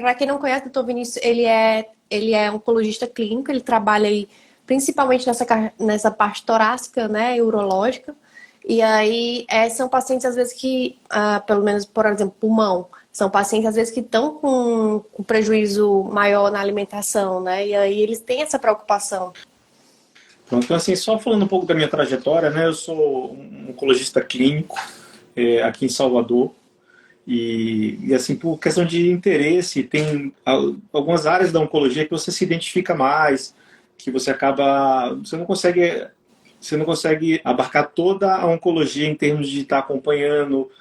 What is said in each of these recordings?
para quem não conhece, o doutor Vinícius, ele é oncologista clínico, ele trabalha aí principalmente nessa parte torácica, né, urológica. E aí são pacientes, às vezes, que, pelo menos, por exemplo, pulmão, são pacientes, às vezes, que estão com prejuízo maior na alimentação, né? E aí eles têm essa preocupação. Pronto, então, assim, só falando um pouco da minha trajetória, né? Eu sou um oncologista clínico aqui em Salvador. E assim, por questão de interesse, tem algumas áreas da oncologia que você se identifica mais, que você acaba... Você não consegue abarcar toda a oncologia em termos de estar acompanhando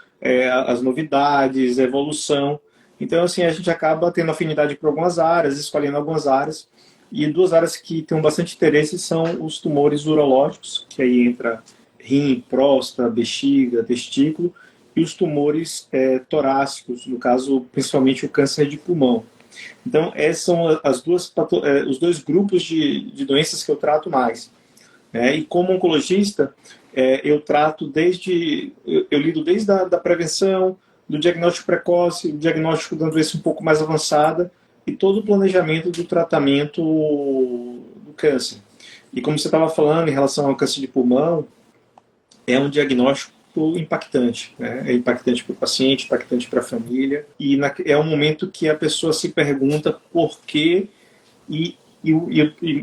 as novidades, a evolução. Então, assim, a gente acaba tendo afinidade por algumas áreas, escolhendo algumas áreas. E duas áreas que têm bastante interesse são os tumores urológicos, que aí entra rim, próstata, bexiga, testículo, e os tumores torácicos, no caso, principalmente o câncer de pulmão. Então, essas são os dois grupos de doenças que eu trato mais. E como oncologista, eu trato eu lido desde a prevenção, do diagnóstico precoce, do diagnóstico da doença um pouco mais avançada e todo o planejamento do tratamento do câncer. E como você estava falando em relação ao câncer de pulmão, é um diagnóstico impactante, né? É impactante para o paciente, impactante para a família, e é um momento que a pessoa se pergunta por quê e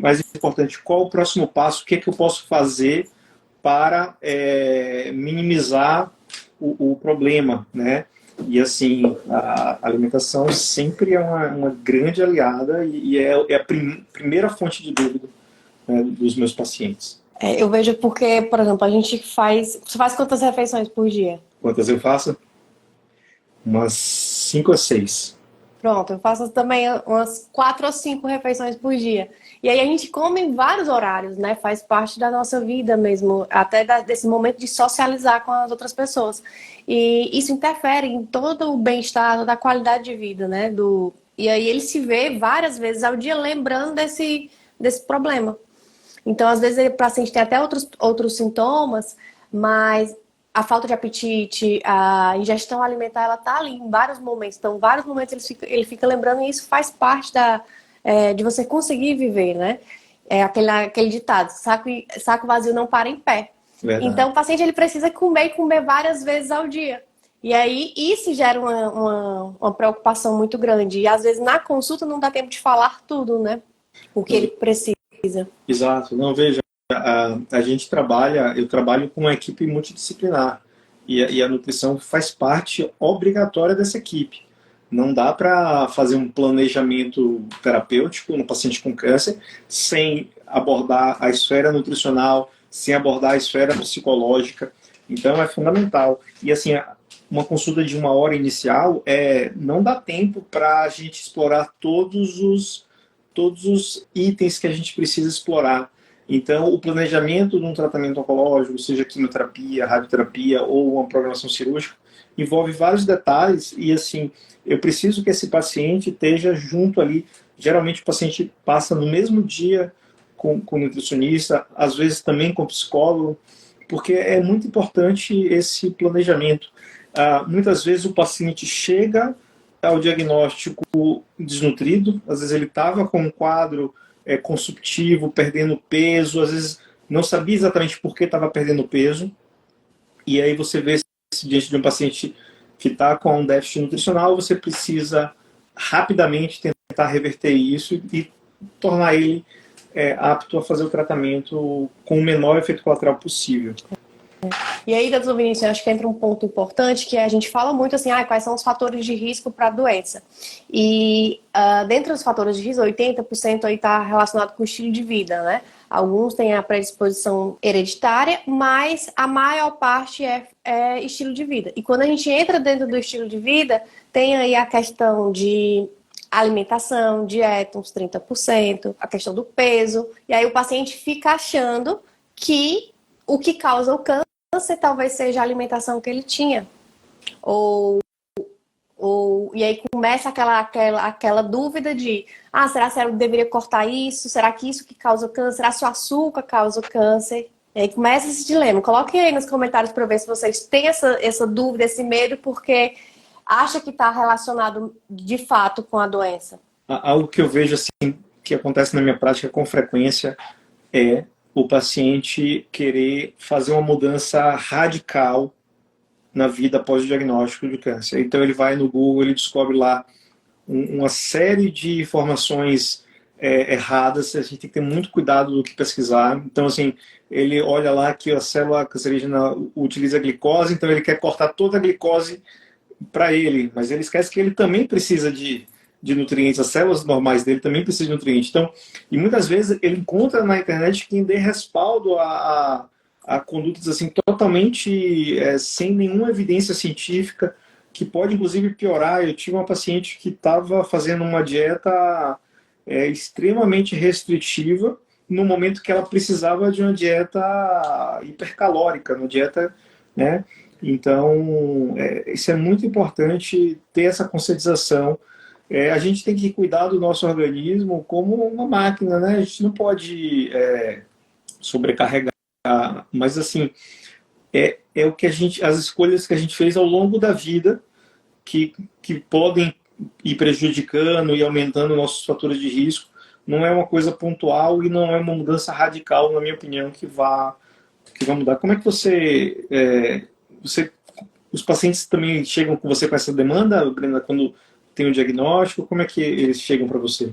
mais importante, qual o próximo passo, o que é que eu posso fazer para minimizar o problema, né? E assim, a alimentação sempre é uma grande aliada e é a primeira fonte de dúvida, né, dos meus pacientes. Eu vejo porque, por exemplo, a gente faz... Você faz quantas refeições por dia? Quantas eu faço? Umas 5 ou 6. Pronto, eu faço também umas 4 ou 5 refeições por dia. E aí a gente come em vários horários, né? Faz parte da nossa vida mesmo, até desse momento de socializar com as outras pessoas. E isso interfere em todo o bem-estar, toda a qualidade de vida, né? E aí ele se vê várias vezes ao dia lembrando desse problema. Então, às vezes, o paciente tem até outros sintomas, mas a falta de apetite, a ingestão alimentar, ela tá ali em vários momentos. Então, vários momentos ele fica lembrando e isso faz parte de você conseguir viver, né? É aquele ditado, saco vazio não para em pé. Verdade. Então, o paciente ele precisa comer e comer várias vezes ao dia. E aí, isso gera uma preocupação muito grande. E, às vezes, na consulta não dá tempo de falar tudo, né? O que ele precisa. Exato. Não, veja, eu trabalho com uma equipe multidisciplinar e a nutrição faz parte obrigatória dessa equipe. Não dá para fazer um planejamento terapêutico no paciente com câncer sem abordar a esfera nutricional, sem abordar a esfera psicológica. Então é fundamental. E assim, uma consulta de 1 hora inicial não dá tempo para a gente explorar todos os itens que a gente precisa explorar. Então, o planejamento de um tratamento oncológico, seja quimioterapia, radioterapia ou uma programação cirúrgica, envolve vários detalhes e, assim, eu preciso que esse paciente esteja junto ali. Geralmente, o paciente passa no mesmo dia com o nutricionista, às vezes também com o psicólogo, porque é muito importante esse planejamento. Muitas vezes o paciente chega ao diagnóstico desnutrido, às vezes ele estava com um quadro consumptivo, perdendo peso, às vezes não sabia exatamente por que estava perdendo peso, e aí você vê diante de um paciente que está com um déficit nutricional, você precisa rapidamente tentar reverter isso e tornar ele apto a fazer o tratamento com o menor efeito colateral possível. E aí, doutor Vinícius, acho que entra um ponto importante, que a gente fala muito assim, quais são os fatores de risco para a doença. E dentre os fatores de risco, 80% aí está relacionado com o estilo de vida, né? Alguns têm a predisposição hereditária, mas a maior parte é estilo de vida. E quando a gente entra dentro do estilo de vida, tem aí a questão de alimentação, dieta, uns 30%, a questão do peso, e aí o paciente fica achando que o que causa o câncer talvez seja a alimentação que ele tinha. E aí começa aquela dúvida de será que eu deveria cortar isso? Será que isso que causa o câncer? Será que o açúcar causa o câncer? E aí começa esse dilema. Coloquem aí nos comentários para ver se vocês têm essa dúvida, esse medo, porque acha que está relacionado de fato com a doença? Algo que eu vejo assim, que acontece na minha prática com frequência é o paciente querer fazer uma mudança radical na vida após o diagnóstico de câncer. Então ele vai no Google, ele descobre lá uma série de informações erradas, a gente tem que ter muito cuidado do que pesquisar. Então, assim, ele olha lá que a célula cancerígena utiliza glicose, então ele quer cortar toda a glicose para ele, mas ele esquece que ele também precisa de nutrientes, as células normais dele também precisam de nutrientes. Então, e muitas vezes ele encontra na internet quem dê respaldo a condutas assim totalmente sem nenhuma evidência científica, que pode inclusive piorar. Eu tive uma paciente que estava fazendo uma dieta extremamente restritiva no momento que ela precisava de uma dieta hipercalórica, uma dieta, né? Então, isso é muito importante ter essa conscientização. A gente tem que cuidar do nosso organismo como uma máquina, né? A gente não pode sobrecarregar, mas assim, o que as escolhas que a gente fez ao longo da vida que podem ir prejudicando e aumentando nossos fatores de risco. Não é uma coisa pontual e não é uma mudança radical, na minha opinião, que vai mudar. Como é que os pacientes também chegam com você com essa demanda, Brenda, quando tem o diagnóstico? Como é que eles chegam para você?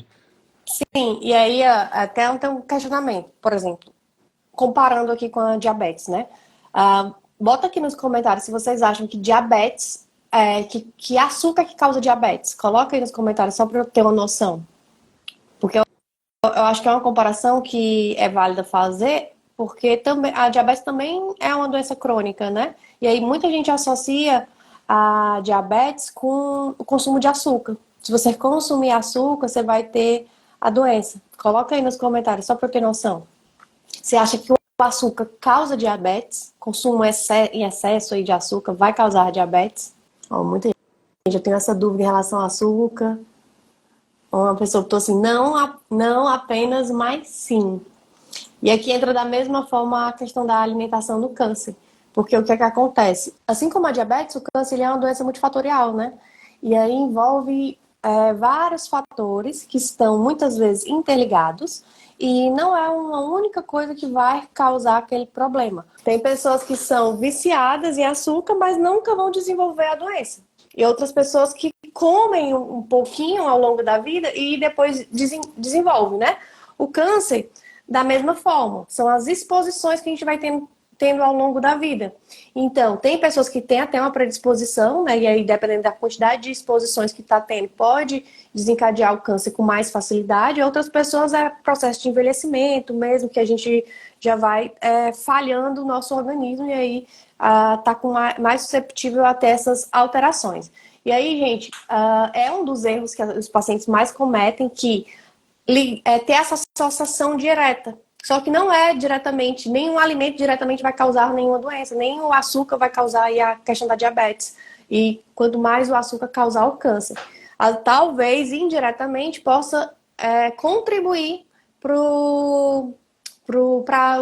Sim, e aí até tem um questionamento, por exemplo, comparando aqui com a diabetes, né? Bota aqui nos comentários se vocês acham que diabetes, que açúcar que causa diabetes. Coloca aí nos comentários só para eu ter uma noção. Porque eu acho que é uma comparação que é válida fazer, porque também, a diabetes também é uma doença crônica, né? E aí muita gente associa a diabetes com o consumo de açúcar. Se você consumir açúcar, você vai ter a doença. Coloca aí nos comentários, só para eu ter noção. Você acha que o açúcar causa diabetes? Consumo em excesso aí de açúcar vai causar diabetes? Muita gente já tem essa dúvida em relação ao açúcar. Uma pessoa botou assim, não apenas, mas sim. E aqui entra da mesma forma a questão da alimentação no câncer. Porque o que é que acontece? Assim como a diabetes, o câncer ele é uma doença multifatorial, né? E aí envolve vários fatores que estão muitas vezes interligados e não é uma única coisa que vai causar aquele problema. Tem pessoas que são viciadas em açúcar, mas nunca vão desenvolver a doença. E outras pessoas que comem um pouquinho ao longo da vida e depois desenvolvem, né? O câncer, da mesma forma, são as exposições que a gente vai tendo ao longo da vida. Então, tem pessoas que têm até uma predisposição, né? E aí, dependendo da quantidade de exposições que está tendo, pode desencadear o câncer com mais facilidade. Outras pessoas é processo de envelhecimento mesmo, que a gente já vai falhando o nosso organismo e aí está mais susceptível a ter essas alterações. E aí, gente, é um dos erros que os pacientes mais cometem, que ter essa associação direta. Só que não é diretamente, nenhum alimento diretamente vai causar nenhuma doença, nem o açúcar vai causar aí a questão da diabetes. E quanto mais o açúcar causar o câncer. Talvez, indiretamente, possa contribuir para o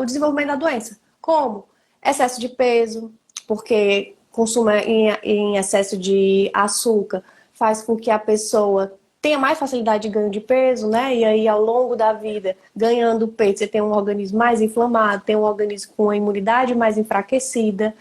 desenvolvimento da doença. Como? Excesso de peso, porque consumo em excesso de açúcar faz com que a pessoa tenha mais facilidade de ganho de peso, né? E aí, ao longo da vida, ganhando peso, você tem um organismo mais inflamado, tem um organismo com a imunidade mais enfraquecida.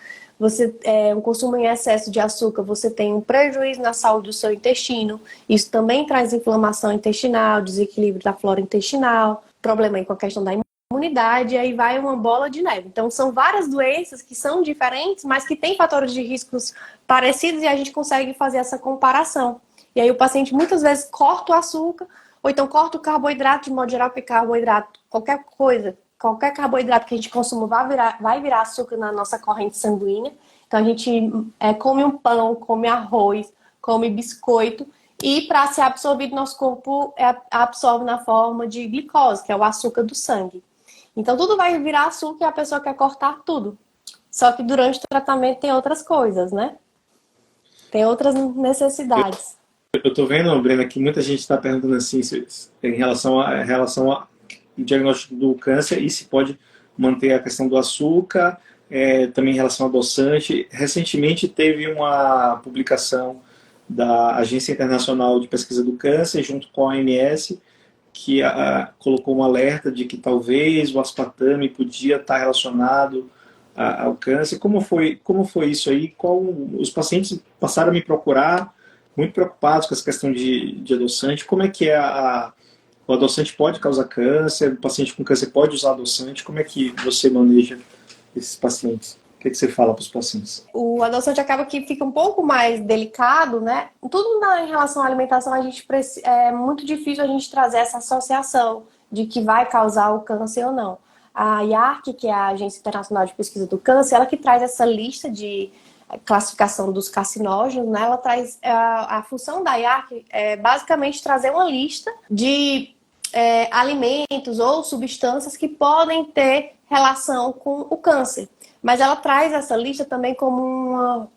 Um consumo em excesso de açúcar, você tem um prejuízo na saúde do seu intestino. Isso também traz inflamação intestinal, desequilíbrio da flora intestinal, problema aí com a questão da imunidade, e aí vai uma bola de neve. Então, são várias doenças que são diferentes, mas que têm fatores de riscos parecidos e a gente consegue fazer essa comparação. E aí o paciente muitas vezes corta o açúcar, ou então corta o carboidrato, de modo geral, porque carboidrato, qualquer carboidrato que a gente consuma vai virar açúcar na nossa corrente sanguínea. Então a gente come um pão, come arroz, come biscoito, e para ser absorvido, nosso corpo absorve na forma de glicose, que é o açúcar do sangue. Então tudo vai virar açúcar e a pessoa quer cortar tudo. Só que durante o tratamento tem outras coisas, né? Tem outras necessidades. Eu estou vendo, Brena, que muita gente está perguntando assim em relação ao diagnóstico do câncer e se pode manter a questão do açúcar, também em relação ao adoçante. Recentemente teve uma publicação da Agência Internacional de Pesquisa do Câncer, junto com a OMS, que colocou um alerta de que talvez o aspartame podia estar relacionado ao câncer. Como foi isso aí? Os pacientes passaram a me procurar, muito preocupados com essa questão de adoçante. Como é que o adoçante pode causar câncer? O paciente com câncer pode usar adoçante? Como é que você maneja esses pacientes? O que você fala para os pacientes? O adoçante acaba que fica um pouco mais delicado, né? Tudo em relação à alimentação, é muito difícil a gente trazer essa associação de que vai causar o câncer ou não. A IARC, que é a Agência Internacional de Pesquisa do Câncer, ela que traz essa lista de classificação dos carcinógenos, né? Ela traz a função da IARC é basicamente trazer uma lista de alimentos ou substâncias que podem ter relação com o câncer. Mas ela traz essa lista também como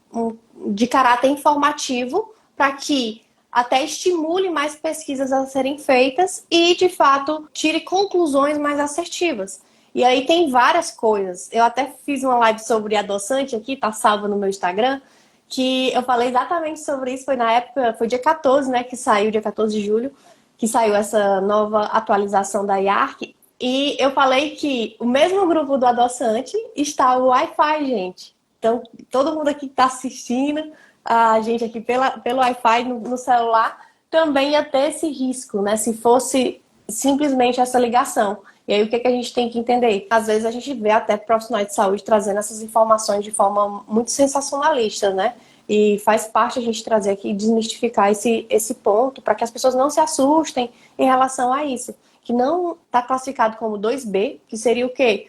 de caráter informativo para que até estimule mais pesquisas a serem feitas e, de fato, tire conclusões mais assertivas. E aí tem várias coisas. Eu até fiz uma live sobre adoçante aqui, tá salva no meu Instagram, que eu falei exatamente sobre isso. Foi na época, foi dia 14, né, que saiu, dia 14 de julho, que saiu essa nova atualização da IARC. E eu falei que o mesmo grupo do adoçante está o Wi-Fi, gente. Então, todo mundo aqui que está assistindo a gente aqui pelo Wi-Fi no celular também ia ter esse risco, né? Se fosse simplesmente essa ligação. E aí, o que a gente tem que entender? Às vezes a gente vê até profissionais de saúde trazendo essas informações de forma muito sensacionalista, né? E faz parte a gente trazer aqui e desmistificar esse ponto para que as pessoas não se assustem em relação a isso. Que não está classificado como 2B, que seria o quê?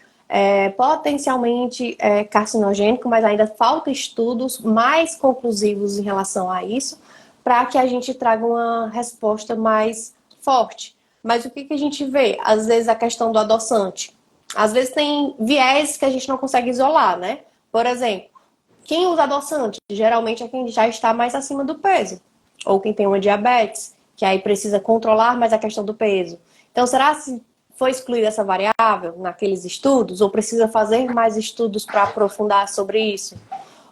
Potencialmente carcinogênico, mas ainda falta estudos mais conclusivos em relação a isso, para que a gente traga uma resposta mais forte. Mas o que a gente vê? Às vezes a questão do adoçante. Às vezes tem viés que a gente não consegue isolar, né? Por exemplo, quem usa adoçante geralmente é quem já está mais acima do peso. Ou quem tem uma diabetes, que aí precisa controlar mais a questão do peso. Então, será que foi excluída essa variável naqueles estudos? Ou precisa fazer mais estudos para aprofundar sobre isso?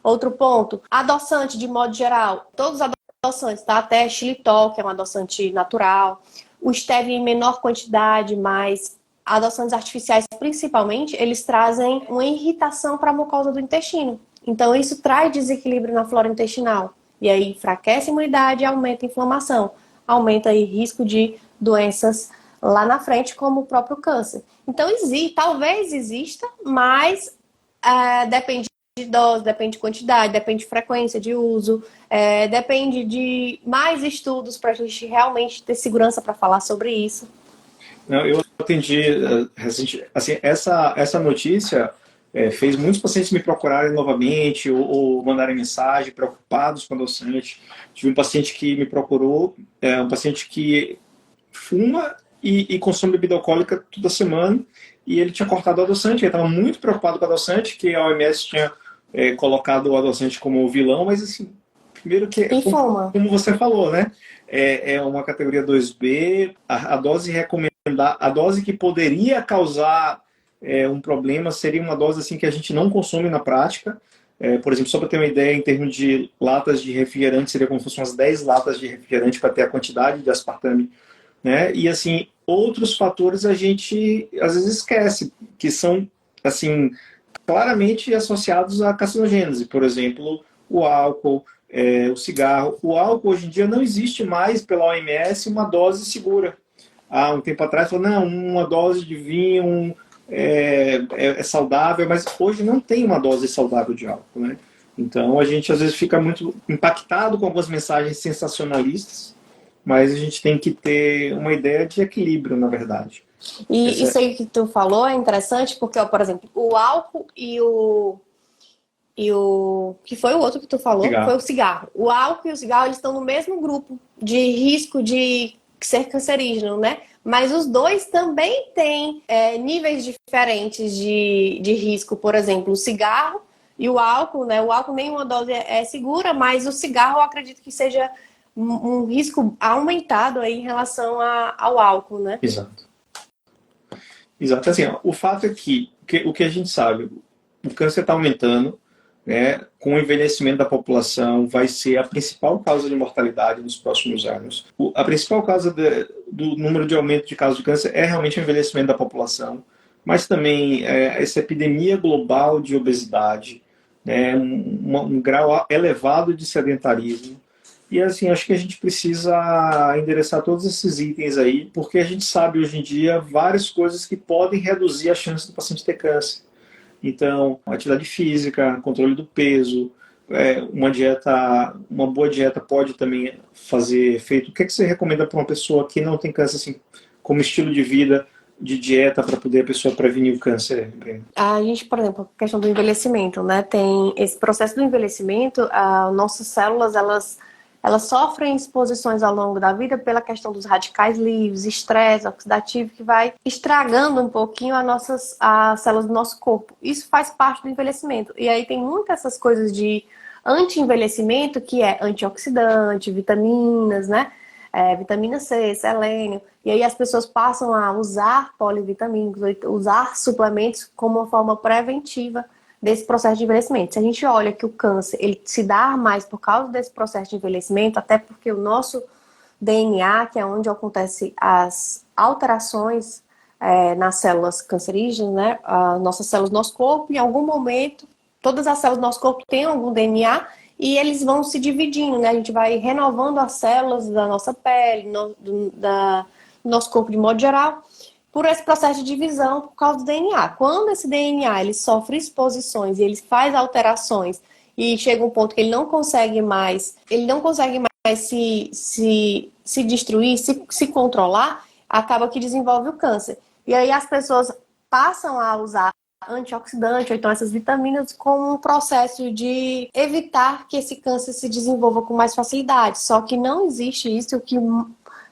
Outro ponto, adoçante de modo geral. Todos os adoçantes, tá? Até xilitol, que é um adoçante natural. O stevia em menor quantidade, mas adoçantes artificiais, principalmente, eles trazem uma irritação para a mucosa do intestino. Então, isso traz desequilíbrio na flora intestinal. E aí, enfraquece a imunidade e aumenta a inflamação. Aumenta aí o risco de doenças lá na frente, como o próprio câncer. Então, talvez exista, mas depende de dose, depende de quantidade, depende de frequência de uso, depende de mais estudos para a gente realmente ter segurança para falar sobre isso. Não, eu atendi assim, essa notícia fez muitos pacientes me procurarem novamente ou mandarem mensagem preocupados com adoçante. Tive um paciente que me procurou, um paciente que fuma e consome bebida alcoólica toda semana, e ele tinha cortado o adoçante, ele estava muito preocupado com o adoçante, que a OMS tinha colocado o adoçante como vilão, mas assim, primeiro que, como você falou, né? É uma categoria 2B, a dose recomendada, a dose que poderia causar um problema seria uma dose assim que a gente não consome na prática. Por exemplo, só para ter uma ideia, em termos de latas de refrigerante, seria como se fossem umas 10 latas de refrigerante para ter a quantidade de aspartame, né? E assim, outros fatores a gente às vezes esquece, que são assim claramente associados à carcinogênese. Por exemplo, o álcool, o cigarro. O álcool hoje em dia não existe mais pela OMS uma dose segura. Há um tempo atrás falou, não, uma dose de vinho é saudável, mas hoje não tem uma dose saudável de álcool, né? Então a gente às vezes fica muito impactado com algumas mensagens sensacionalistas, mas a gente tem que ter uma ideia de equilíbrio, na verdade. E isso aí que tu falou é interessante, porque, ó, por exemplo, o álcool e o que foi o outro que tu falou? Cigarro. Foi o cigarro. O álcool e o cigarro, eles estão no mesmo grupo de risco de ser cancerígeno, né? Mas os dois também têm níveis diferentes de risco. Por exemplo, o cigarro e o álcool, né? O álcool nenhuma dose é segura, mas o cigarro eu acredito que seja um risco aumentado aí em relação ao álcool, né? Exato. Exato. Assim, ó, o fato é que o que a gente sabe, o câncer está aumentando, né, com o envelhecimento da população, vai ser a principal causa de mortalidade nos próximos anos. A principal causa do número de aumento de casos de câncer é realmente o envelhecimento da população, mas também essa epidemia global de obesidade, né, um grau elevado de sedentarismo. E assim, acho que a gente precisa endereçar todos esses itens aí, porque a gente sabe hoje em dia várias coisas que podem reduzir a chance do paciente ter câncer. Então, atividade física, controle do peso, uma boa dieta pode também fazer efeito. O que é que você recomenda para uma pessoa que não tem câncer, assim, como estilo de vida, de dieta, para poder a pessoa prevenir o câncer, Breno? A gente, por exemplo, a questão do envelhecimento, né? Tem esse processo do envelhecimento, nossas células, elas sofrem exposições ao longo da vida pela questão dos radicais livres, estresse oxidativo, que vai estragando um pouquinho as células do nosso corpo. Isso faz parte do envelhecimento. E aí tem muitas essas coisas de anti-envelhecimento, que é antioxidante, vitaminas, né? Vitamina C, selênio. E aí as pessoas passam a usar polivitamínicos, usar suplementos como uma forma preventiva desse processo de envelhecimento. Se a gente olha que o câncer ele se dá mais por causa desse processo de envelhecimento, até porque o nosso DNA, que é onde acontecem as alterações nas células cancerígenas, né? As nossas células do nosso corpo, em algum momento, todas as células do nosso corpo têm algum DNA e eles vão se dividindo, né? A gente vai renovando as células da nossa pele, do nosso corpo de modo geral, por esse processo de divisão por causa do DNA. Quando esse DNA ele sofre exposições e ele faz alterações e chega um ponto que ele não consegue mais se destruir, se controlar, acaba que desenvolve o câncer. E aí as pessoas passam a usar antioxidante, ou então essas vitaminas, como um processo de evitar que esse câncer se desenvolva com mais facilidade. Só que não existe isso, o que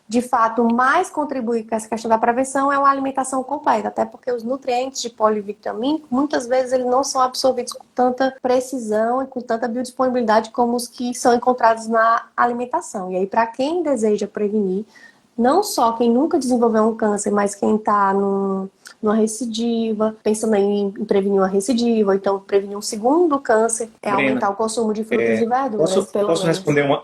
de fato mais contribui com essa questão da prevenção é uma alimentação completa, até porque os nutrientes de polivitamínico, muitas vezes eles não são absorvidos com tanta precisão e com tanta biodisponibilidade como os que são encontrados na alimentação. E aí, para quem deseja prevenir, não só quem nunca desenvolveu um câncer, mas quem está numa recidiva, pensando em prevenir uma recidiva, ou então prevenir um segundo câncer, Brena, aumentar o consumo de frutas e verduras,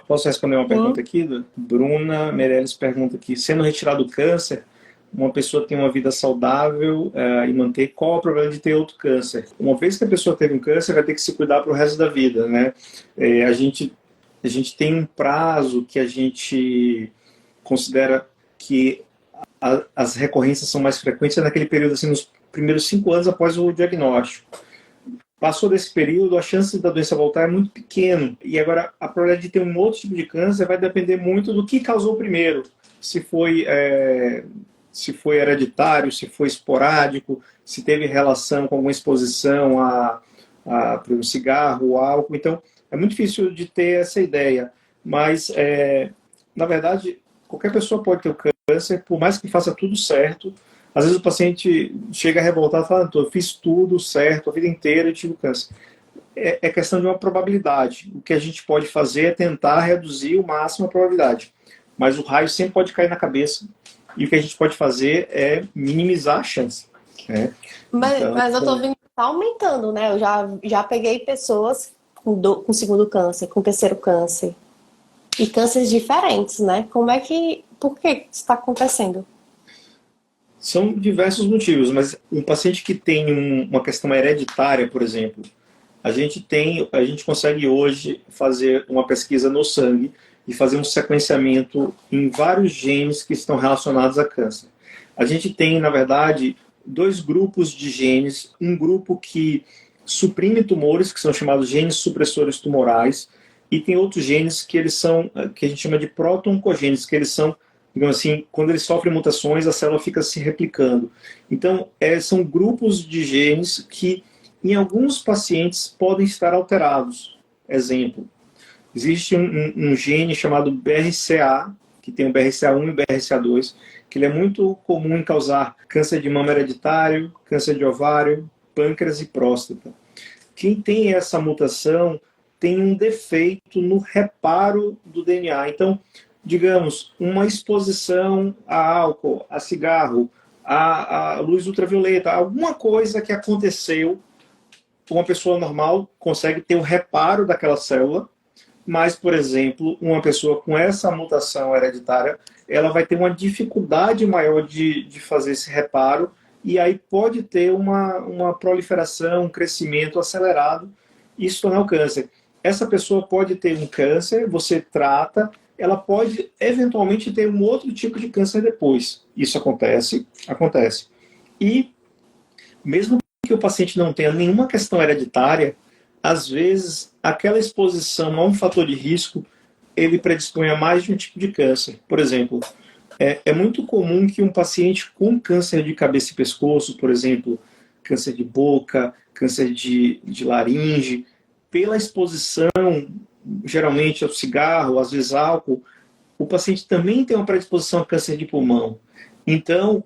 posso responder uma pergunta aqui? Bruna Meirelles pergunta aqui, sendo retirado o câncer, uma pessoa tem uma vida saudável e manter, qual é o problema de ter outro câncer? Uma vez que a pessoa teve um câncer, vai ter que se cuidar para o resto da vida, né? A gente tem um prazo que a gente considera que as recorrências são mais frequentes naquele período, assim, nos primeiros 5 anos após o diagnóstico. Passou desse período, a chance da doença voltar é muito pequena. E agora, a probabilidade de ter um outro tipo de câncer vai depender muito do que causou primeiro. Se foi hereditário, se foi esporádico, se teve relação com alguma exposição por exemplo, cigarro, álcool. Então, é muito difícil de ter essa ideia. Mas, na verdade, qualquer pessoa pode ter o câncer, por mais que faça tudo certo. Às vezes o paciente chega revoltado e fala, eu fiz tudo certo a vida inteira e tive câncer. É questão de uma probabilidade. O que a gente pode fazer é tentar reduzir o máximo a probabilidade. Mas o raio sempre pode cair na cabeça. E o que a gente pode fazer é minimizar a chance. Né? Mas eu tô vendo que tá aumentando, né? Eu já peguei pessoas com segundo câncer, com terceiro câncer. E cânceres diferentes, né? Por que isso está acontecendo? São diversos motivos, mas um paciente que tem uma questão hereditária, por exemplo, a gente consegue hoje fazer uma pesquisa no sangue e fazer um sequenciamento em vários genes que estão relacionados a câncer. A gente tem, na verdade, 2 grupos de genes, um grupo que suprime tumores, que são chamados genes supressores tumorais, e tem outros genes que a gente chama de proto-oncogenes, que eles são, digamos assim, quando eles sofrem mutações, a célula fica se replicando. Então, são grupos de genes que, em alguns pacientes, podem estar alterados. Exemplo, existe um gene chamado BRCA, que tem o BRCA1 e o BRCA2, que ele é muito comum em causar câncer de mama hereditário, câncer de ovário, pâncreas e próstata. Quem tem essa mutação tem um defeito no reparo do DNA. Então, digamos, uma exposição a álcool, a cigarro, a luz ultravioleta, alguma coisa que aconteceu uma pessoa normal consegue ter o reparo daquela célula, mas, por exemplo, uma pessoa com essa mutação hereditária, ela vai ter uma dificuldade maior de fazer esse reparo, e aí pode ter uma proliferação, um crescimento acelerado, e isso tornar o câncer. Essa pessoa pode ter um câncer, você trata, ela pode eventualmente ter um outro tipo de câncer depois. Isso acontece, acontece. E mesmo que o paciente não tenha nenhuma questão hereditária, às vezes aquela exposição a um fator de risco, ele predispõe a mais de um tipo de câncer. Por exemplo, é muito comum que um paciente com câncer de cabeça e pescoço, por exemplo, câncer de boca, câncer de laringe, pela exposição, geralmente ao cigarro, às vezes álcool, o paciente também tem uma predisposição a câncer de pulmão. Então,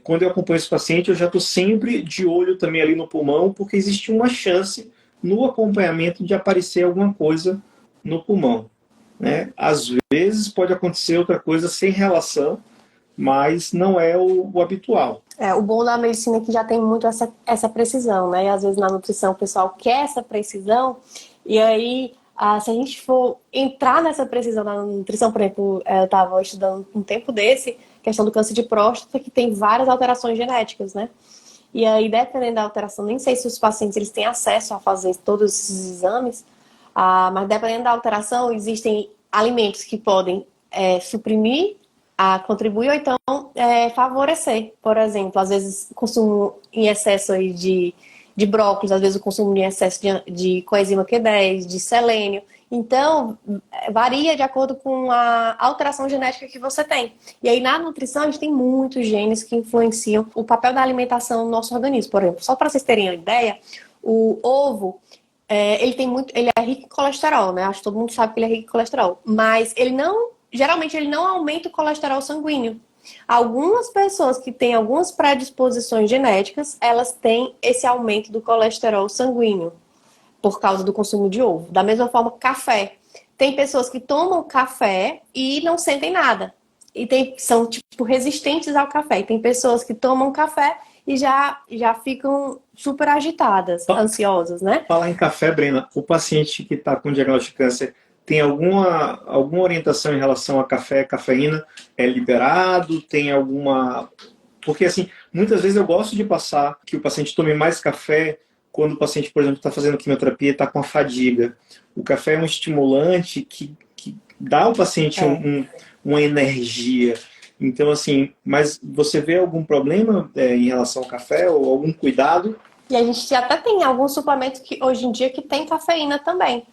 quando eu acompanho esse paciente, eu já estou sempre de olho também ali no pulmão, porque existe uma chance no acompanhamento de aparecer alguma coisa no pulmão, né? Às vezes pode acontecer outra coisa sem relação, mas não é o habitual. O bom da medicina é que já tem muito essa precisão, né? E às vezes na nutrição o pessoal quer essa precisão, e aí, se a gente for entrar nessa precisão na nutrição, por exemplo, eu estava estudando um tempo desse, questão do câncer de próstata, que tem várias alterações genéticas, né? E aí, dependendo da alteração, nem sei se os pacientes eles têm acesso a fazer todos esses exames, mas dependendo da alteração, existem alimentos que podem suprimir, contribuir ou então favorecer. Por exemplo, às vezes o consumo em excesso aí de brócolis, às vezes o consumo em excesso de coenzima Q10, de selênio. Então, varia de acordo com a alteração genética que você tem. E aí, na nutrição, a gente tem muitos genes que influenciam o papel da alimentação no nosso organismo. Por exemplo, só para vocês terem uma ideia, o ovo, ele é rico em colesterol, né? Acho que todo mundo sabe que ele é rico em colesterol. Mas geralmente ele não aumenta o colesterol sanguíneo. Algumas pessoas que têm algumas predisposições genéticas, elas têm esse aumento do colesterol sanguíneo por causa do consumo de ovo. Da mesma forma, café. Tem pessoas que tomam café e não sentem nada. E são, tipo, resistentes ao café. E tem pessoas que tomam café e já ficam super agitadas, ansiosas, né? Falar em café, Brena, o paciente que está com diagnóstico de câncer tem alguma orientação em relação a café, cafeína? É liberado? Tem alguma... Porque, assim, muitas vezes eu gosto de passar que o paciente tome mais café quando o paciente, por exemplo, está fazendo quimioterapia e está com a fadiga. O café é um estimulante que dá ao paciente uma energia. Então, assim, mas você vê algum problema em relação ao café ou algum cuidado? E a gente até tem alguns suplementos que hoje em dia que tem cafeína também.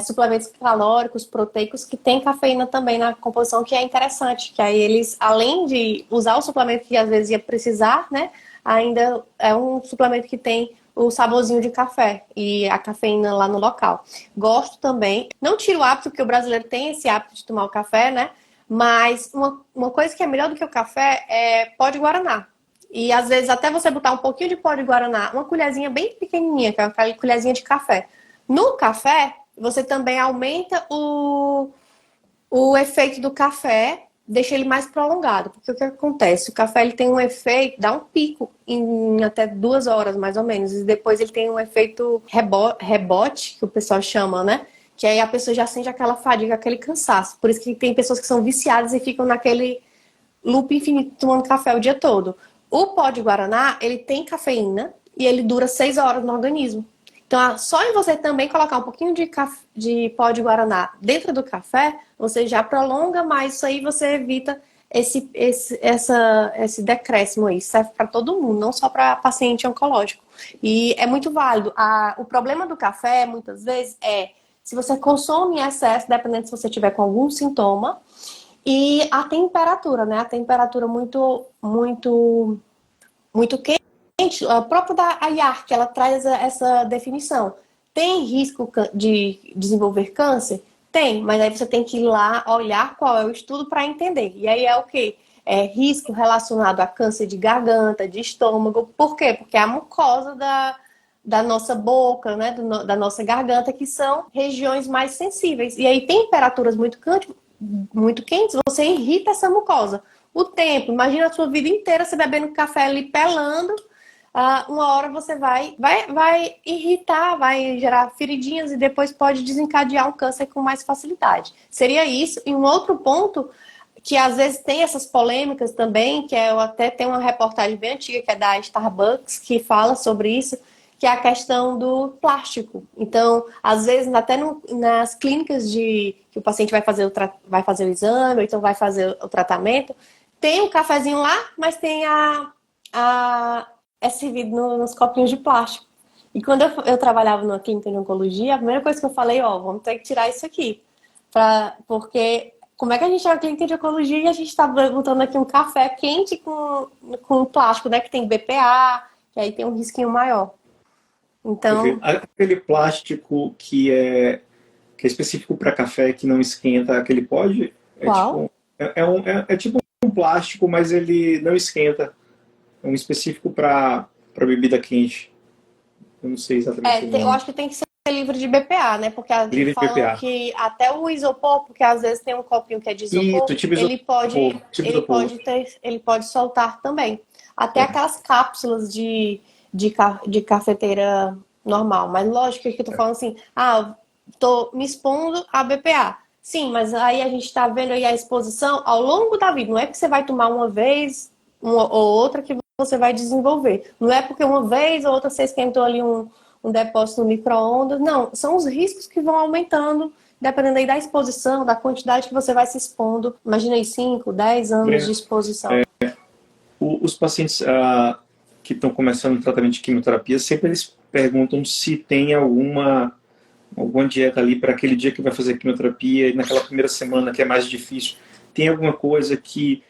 Suplementos calóricos, proteicos, que tem cafeína também na composição, que é interessante. Que aí eles, além de usar o suplemento que às vezes ia precisar, né? Ainda é um suplemento que tem o saborzinho de café e a cafeína lá no local. Gosto também. Não tiro o hábito, porque o brasileiro tem esse hábito de tomar o café, né? Mas uma coisa que é melhor do que o café é pó de guaraná. E às vezes até você botar um pouquinho de pó de guaraná, uma colherzinha bem pequenininha, que é aquela colherzinha de café. No café, você também aumenta o efeito do café, deixa ele mais prolongado. Porque o que acontece? O café ele tem um efeito, dá um pico em até 2 horas, mais ou menos. E depois ele tem um efeito rebote, que o pessoal chama, né? Que aí a pessoa já sente aquela fadiga, aquele cansaço. Por isso que tem pessoas que são viciadas e ficam naquele loop infinito tomando café o dia todo. O pó de guaraná, ele tem cafeína e ele dura 6 horas no organismo. Então, só em você também colocar um pouquinho de pó de guaraná dentro do café, você já prolonga mais isso aí, você evita esse decréscimo aí. Serve para todo mundo, não só para paciente oncológico. E é muito válido. O problema do café, muitas vezes, se você consome em excesso, dependendo se você tiver com algum sintoma, e a temperatura, né? A temperatura muito, muito, muito quente. A própria da IARC, ela traz essa definição. Tem risco de desenvolver câncer? Tem, mas aí você tem que ir lá olhar qual é o estudo para entender. E aí é o quê? É risco relacionado a câncer de garganta, de estômago. Por quê? Porque é a mucosa da nossa boca, né? Da nossa garganta, que são regiões mais sensíveis. E aí temperaturas muito quentes, você irrita essa mucosa. O tempo, imagina a sua vida inteira você bebendo café ali pelando, uma hora você vai irritar, vai gerar feridinhas e depois pode desencadear um câncer com mais facilidade. Seria isso. E um outro ponto que às vezes tem essas polêmicas também, que eu até tenho uma reportagem bem antiga, que é da Starbucks, que fala sobre isso, que é a questão do plástico. Então, às vezes, até nas clínicas que o paciente vai fazer o exame, ou então vai fazer o tratamento, tem um cafezinho lá, mas tem é servido nos copinhos de plástico. E quando eu trabalhava numa clínica de oncologia, a primeira coisa que eu falei, vamos ter que tirar isso aqui. Porque como é que a gente é uma clínica de oncologia e a gente está botando aqui um café quente com plástico, né? Que tem BPA, que aí tem um risquinho maior. Então, aquele plástico que é específico para café, que não esquenta, aquele pode? qual? É tipo um plástico, mas ele não esquenta. É um específico para bebida quente. Eu não sei exatamente o Eu nome. acho que tem que ser livre de BPA, né? Porque Livre de falam BPA. que até o isopor, porque às vezes tem um copinho que é de isopor, Isso, tipo isopor. Tipo isopor. ele pode soltar também. Até É. aquelas cápsulas de cafeteira normal. Mas lógico que eu tô falando assim, tô me expondo a BPA. Sim, mas aí a gente está vendo aí a exposição ao longo da vida. Não é que você vai tomar uma vez, uma ou outra que você vai desenvolver. Não é porque uma vez ou outra você esquentou ali um depósito no micro-ondas. Não, são os riscos que vão aumentando, dependendo aí da exposição, da quantidade que você vai se expondo. Imagina aí 5, 10 anos de exposição. Os pacientes que estão começando o tratamento de quimioterapia, sempre eles perguntam se tem alguma dieta ali para aquele dia que vai fazer quimioterapia, e naquela primeira semana que é mais difícil. Tem alguma coisa que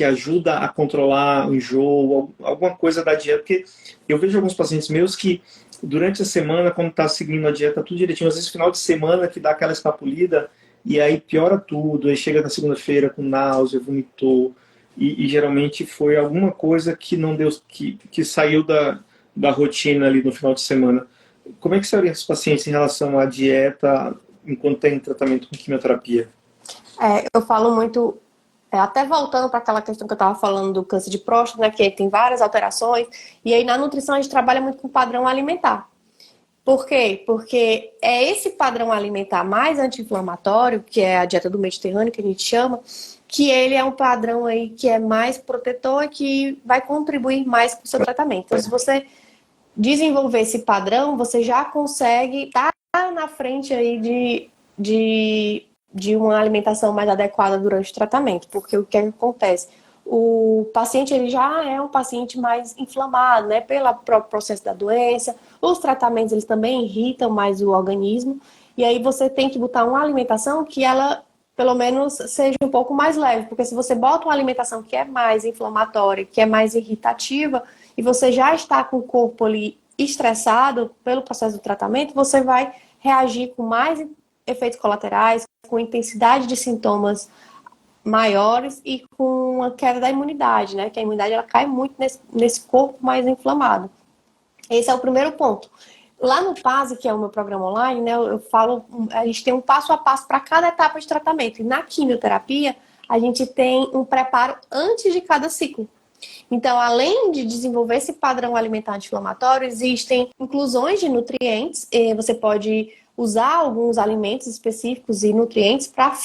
ajuda a controlar o enjoo, alguma coisa da dieta? Porque eu vejo alguns pacientes meus que durante a semana, quando está seguindo a dieta tudo direitinho, às vezes final de semana que dá aquela escapulida e aí piora tudo, aí chega na segunda-feira com náusea, vomitou, e geralmente foi alguma coisa que não deu, que saiu da rotina ali no final de semana. Como é que você orienta os pacientes em relação à dieta enquanto tem tratamento com quimioterapia? Eu falo muito, até voltando para aquela questão que eu estava falando do câncer de próstata, né, que tem várias alterações, e aí na nutrição a gente trabalha muito com padrão alimentar. Por quê? Porque é esse padrão alimentar mais anti-inflamatório, que é a dieta do Mediterrâneo, que a gente chama, que ele é um padrão aí que é mais protetor e que vai contribuir mais com o seu tratamento. Então, se você desenvolver esse padrão, você já consegue estar na frente aí de uma alimentação mais adequada durante o tratamento. Porque o que acontece? O paciente ele já é um paciente mais inflamado, né, pelo próprio processo da doença. Os tratamentos eles também irritam mais o organismo. E aí você tem que botar uma alimentação que ela, pelo menos, seja um pouco mais leve. Porque se você bota uma alimentação que é mais inflamatória, que é mais irritativa, e você já está com o corpo ali estressado pelo processo do tratamento, você vai reagir com mais efeitos colaterais, com intensidade de sintomas maiores e com a queda da imunidade, né? Que a imunidade ela cai muito nesse corpo mais inflamado. Esse é o primeiro ponto. Lá no PASE, que é o meu programa online, né? Eu falo, a gente tem um passo a passo para cada etapa de tratamento. E na quimioterapia, a gente tem um preparo antes de cada ciclo. Então, além de desenvolver esse padrão alimentar anti-inflamatório, existem inclusões de nutrientes. Você pode usar alguns alimentos específicos e nutrientes para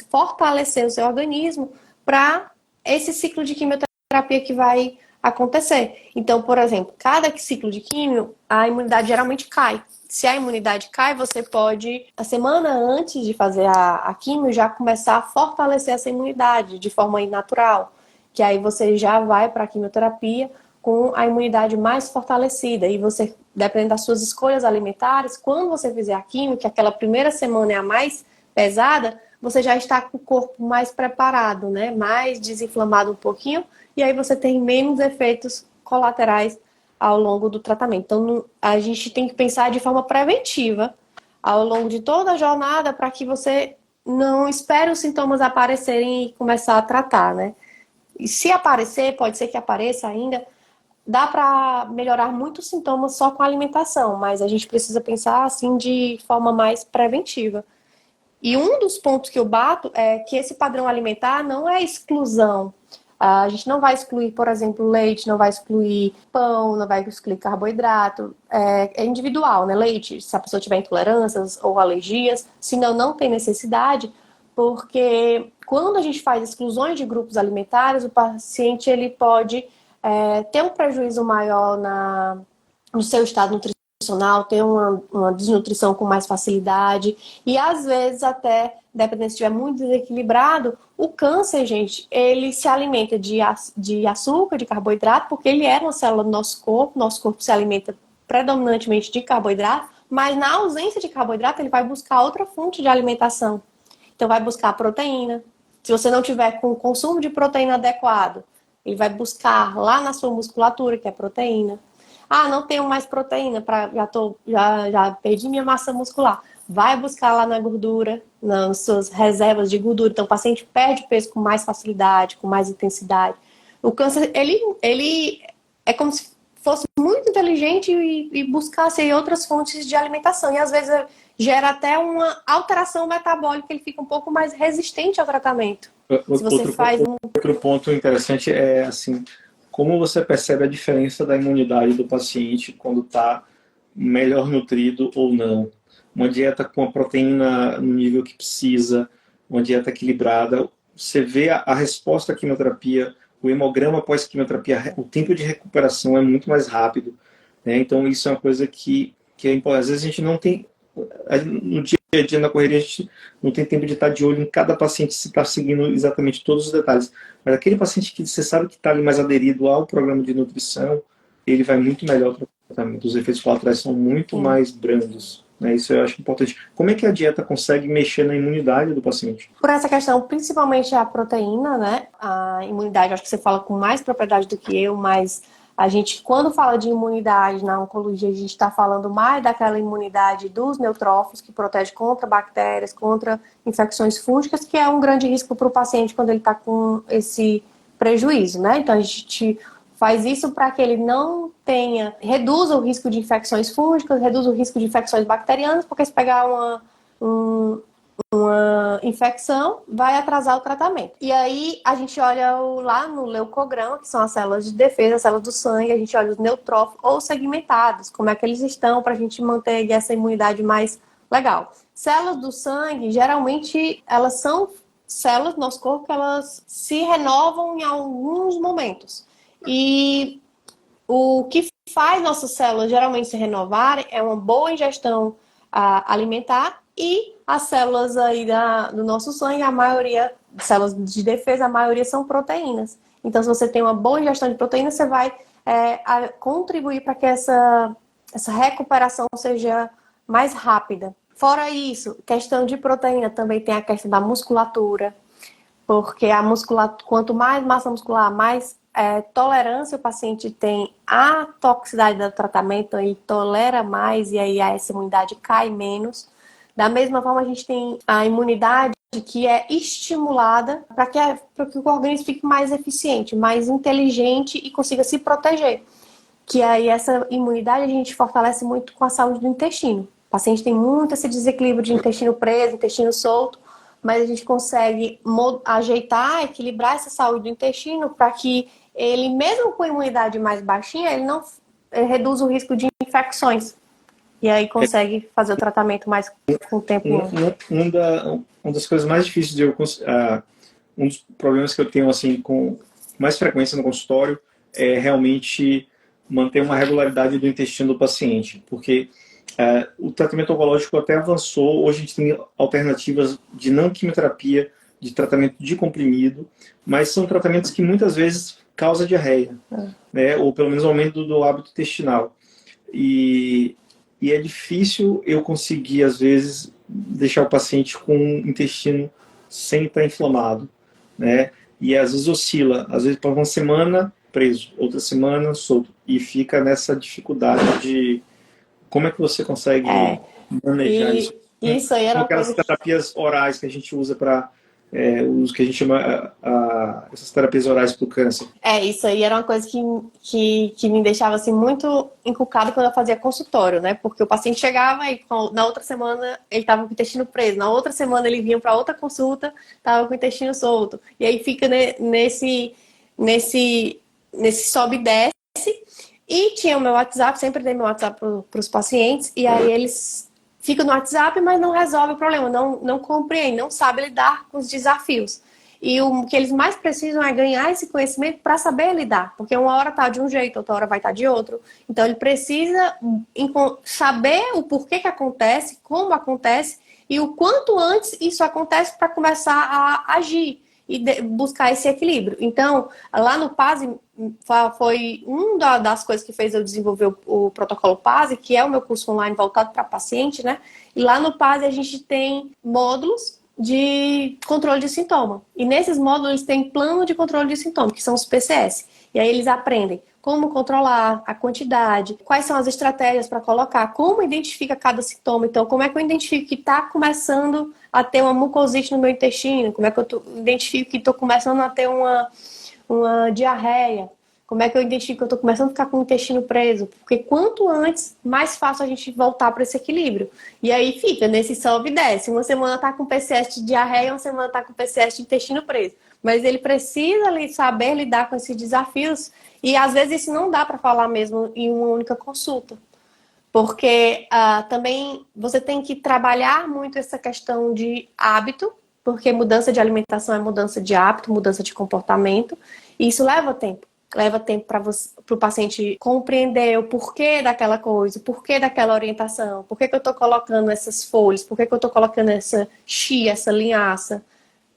fortalecer o seu organismo para esse ciclo de quimioterapia que vai acontecer. Então, por exemplo, cada ciclo de quimio, a imunidade geralmente cai. Se a imunidade cai, você pode, a semana antes de fazer a quimio, já começar a fortalecer essa imunidade de forma natural. Que aí você já vai para a quimioterapia com a imunidade mais fortalecida. E você, dependendo das suas escolhas alimentares, quando você fizer a quimio, que aquela primeira semana é a mais pesada, você já está com o corpo mais preparado, né? Mais desinflamado um pouquinho, e aí você tem menos efeitos colaterais ao longo do tratamento. Então, a gente tem que pensar de forma preventiva ao longo de toda a jornada para que você não espere os sintomas aparecerem e começar a tratar, né? E se aparecer, pode ser que apareça ainda, dá para melhorar muitos sintomas só com a alimentação, mas a gente precisa pensar assim de forma mais preventiva. E um dos pontos que eu bato é que esse padrão alimentar não é exclusão. A gente não vai excluir, por exemplo, leite, não vai excluir pão, não vai excluir carboidrato. É individual, né? Leite, se a pessoa tiver intolerâncias ou alergias, senão não tem necessidade, porque quando a gente faz exclusões de grupos alimentares, o paciente ele pode ter um prejuízo maior no seu estado nutricional, ter uma desnutrição com mais facilidade e às vezes até, dependendo se estiver muito desequilibrado, o câncer, gente, ele se alimenta de açúcar, de carboidrato, porque ele é uma célula do nosso corpo se alimenta predominantemente de carboidrato, mas na ausência de carboidrato ele vai buscar outra fonte de alimentação. Então vai buscar proteína. Se você não tiver com o consumo de proteína adequado, ele vai buscar lá na sua musculatura, que é proteína. Ah, não tenho mais proteína, já perdi minha massa muscular. Vai buscar lá na gordura, nas suas reservas de gordura. Então, o paciente perde peso com mais facilidade, com mais intensidade. O câncer, ele é como se fosse muito inteligente e buscasse aí outras fontes de alimentação. E, às vezes, gera até uma alteração metabólica, ele fica um pouco mais resistente ao tratamento. Se você faz outro ponto interessante é, assim, como você percebe a diferença da imunidade do paciente quando está melhor nutrido ou não. Uma dieta com a proteína no nível que precisa, uma dieta equilibrada, você vê a resposta à quimioterapia, o hemograma pós-quimioterapia, o tempo de recuperação é muito mais rápido, né? Então isso é uma coisa que é importante. Às vezes a gente não tem, no dia a dia, na correria, a gente não tem tempo de estar de olho em cada paciente, se está seguindo exatamente todos os detalhes. Mas aquele paciente que você sabe que está ali mais aderido ao programa de nutrição, ele vai muito melhor para o tratamento. Os efeitos colaterais são muito mais brandos. Isso eu acho importante. Como é que a dieta consegue mexer na imunidade do paciente? Por essa questão, principalmente a proteína, né? A imunidade, acho que você fala com mais propriedade do que eu, mas a gente, quando fala de imunidade na oncologia, a gente está falando mais daquela imunidade dos neutrófilos, que protege contra bactérias, contra infecções fúngicas, que é um grande risco para o paciente quando ele está com esse prejuízo, né? Então, a gente faz isso para que ele não reduza o risco de infecções fúngicas, reduza o risco de infecções bacterianas, porque se pegar uma infecção, vai atrasar o tratamento. E aí a gente olha lá no leucograma, que são as células de defesa, as células do sangue, a gente olha os neutrófilos ou segmentados, como é que eles estão, para a gente manter essa imunidade mais legal. Células do sangue, geralmente, elas são células do nosso corpo que elas se renovam em alguns momentos. E o que faz nossas células geralmente se renovarem é uma boa ingestão alimentar e as células aí do nosso sangue, a maioria, células de defesa, a maioria são proteínas. Então, se você tem uma boa ingestão de proteínas, você vai contribuir para que essa recuperação seja mais rápida. Fora isso, questão de proteína, também tem a questão da musculatura, porque a musculatura, quanto mais massa muscular, mais tolerância o paciente tem à toxicidade do tratamento, ele tolera mais e aí essa imunidade cai menos. Da mesma forma, a gente tem a imunidade que é estimulada para que o organismo fique mais eficiente, mais inteligente e consiga se proteger. Que aí essa imunidade a gente fortalece muito com a saúde do intestino. O paciente tem muito esse desequilíbrio de intestino preso, intestino solto, mas a gente consegue ajeitar, equilibrar essa saúde do intestino para que ele, mesmo com a imunidade mais baixinha, ele reduz o risco de infecções. E aí consegue fazer o tratamento mais com o tempo. Uma das coisas mais difíceis de um dos problemas que eu tenho assim com mais frequência no consultório é realmente manter uma regularidade do intestino do paciente, porque o tratamento oncológico até avançou, hoje a gente tem alternativas de não quimioterapia, de tratamento de comprimido, mas são tratamentos que muitas vezes causam diarreia, né? Ou pelo menos aumento do hábito intestinal. E é difícil eu conseguir, às vezes, deixar o paciente com o intestino sem estar inflamado, né? E às vezes oscila, às vezes para uma semana preso, outra semana solto, e fica nessa dificuldade de como é que você consegue manejar isso. Isso aí era aquelas terapias orais que a gente usa para os que a gente chama essas terapias orais para o câncer. Isso aí era uma coisa que me deixava assim, muito encucado quando eu fazia consultório, né? Porque o paciente chegava e na outra semana ele estava com o intestino preso, na outra semana ele vinha para outra consulta, estava com o intestino solto. E aí fica nesse sobe e desce. E tinha o meu WhatsApp, sempre dei meu WhatsApp para os pacientes, e aí eles ficam no WhatsApp, mas não resolvem o problema, não compreendem, não sabem lidar com os desafios. E o que eles mais precisam é ganhar esse conhecimento para saber lidar, porque uma hora está de um jeito, outra hora vai estar de outro. Então ele precisa saber o porquê que acontece, como acontece, e o quanto antes isso acontece para começar a agir e buscar esse equilíbrio. Então, lá no PASE, foi uma das coisas que fez eu desenvolver o protocolo PASE, que é o meu curso online voltado para paciente, né? E lá no PASE a gente tem módulos de controle de sintoma. E nesses módulos tem plano de controle de sintoma, que são os PCS. E aí eles aprendem como controlar a quantidade, quais são as estratégias para colocar, como identifica cada sintoma. Então, como é que eu identifico que está começando a ter uma mucosite no meu intestino? Como é que eu identifico que estou começando a ter uma diarreia? Como é que eu identifico que eu estou começando a ficar com o intestino preso? Porque quanto antes, mais fácil a gente voltar para esse equilíbrio. E aí fica nesse sobe e desce. Uma semana está com PCS de diarreia, uma semana está com PCS de intestino preso. Mas ele precisa saber lidar com esses desafios e às vezes isso não dá para falar mesmo em uma única consulta. Porque também você tem que trabalhar muito essa questão de hábito, porque mudança de alimentação é mudança de hábito, mudança de comportamento, e isso leva tempo. Leva tempo para o paciente compreender o porquê daquela coisa, o porquê daquela orientação, por que eu estou colocando essas folhas, por que eu estou colocando essa chia, essa linhaça.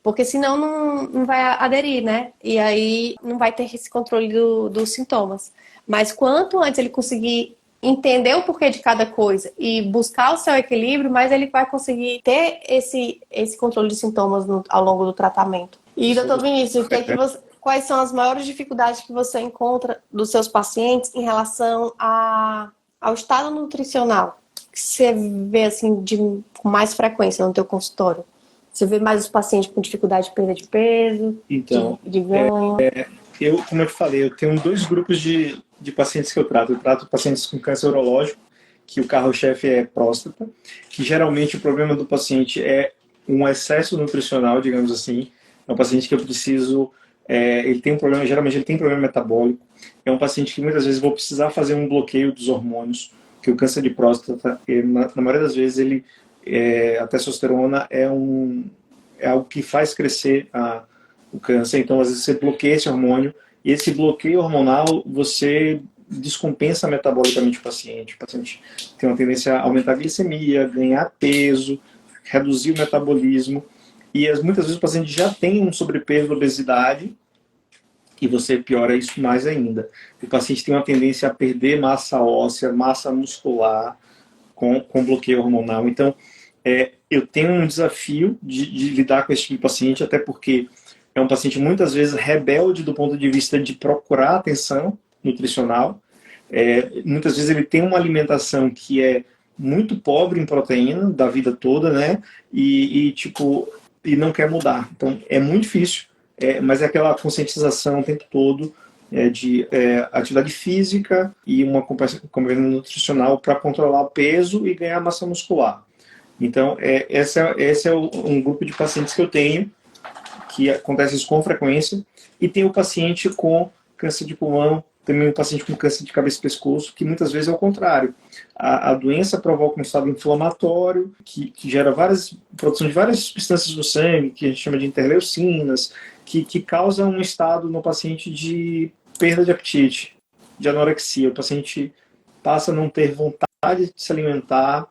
Porque senão não vai aderir, né? E aí não vai ter esse controle dos sintomas. Mas quanto antes ele conseguir entender o porquê de cada coisa e buscar o seu equilíbrio, mais ele vai conseguir ter esse controle de sintomas ao longo do tratamento. E, doutor Vinícius, quais são as maiores dificuldades que você encontra dos seus pacientes em relação ao estado nutricional? Que você vê assim, com mais frequência no teu consultório? Você vê mais os pacientes com dificuldade de perda de peso, Então, de ganho? como eu te falei, eu tenho dois grupos de pacientes que eu trato. Eu trato pacientes com câncer urológico, que o carro-chefe é próstata, que geralmente o problema do paciente é um excesso nutricional, digamos assim. É um paciente que eu preciso... ele tem um problema, geralmente ele tem problema metabólico. É um paciente que muitas vezes vou precisar fazer um bloqueio dos hormônios, que o câncer de próstata, na maioria das vezes, a testosterona é algo que faz crescer o câncer. Então, às vezes, você bloqueia esse hormônio, e esse bloqueio hormonal, você descompensa metabolicamente o paciente. O paciente tem uma tendência a aumentar a glicemia, ganhar peso, reduzir o metabolismo. E muitas vezes o paciente já tem um sobrepeso, obesidade, e você piora isso mais ainda. O paciente tem uma tendência a perder massa óssea, massa muscular, com bloqueio hormonal. Então, eu tenho um desafio de lidar com esse tipo de paciente, até porque é um paciente muitas vezes rebelde do ponto de vista de procurar atenção nutricional. Muitas vezes ele tem uma alimentação que é muito pobre em proteína da vida toda, né? E não quer mudar. Então, é muito difícil, mas é aquela conscientização o tempo todo de atividade física e uma acompanhamento nutricional para controlar o peso e ganhar massa muscular. Então, esse é um grupo de pacientes que eu tenho, que acontece isso com frequência, e tem o paciente com câncer de pulmão, também o paciente com câncer de cabeça e pescoço, que muitas vezes é o contrário. A doença provoca um estado inflamatório, que gera produção de várias substâncias no sangue, que a gente chama de interleucinas, que causa um estado no paciente de perda de apetite, de anorexia. O paciente passa a não ter vontade de se alimentar,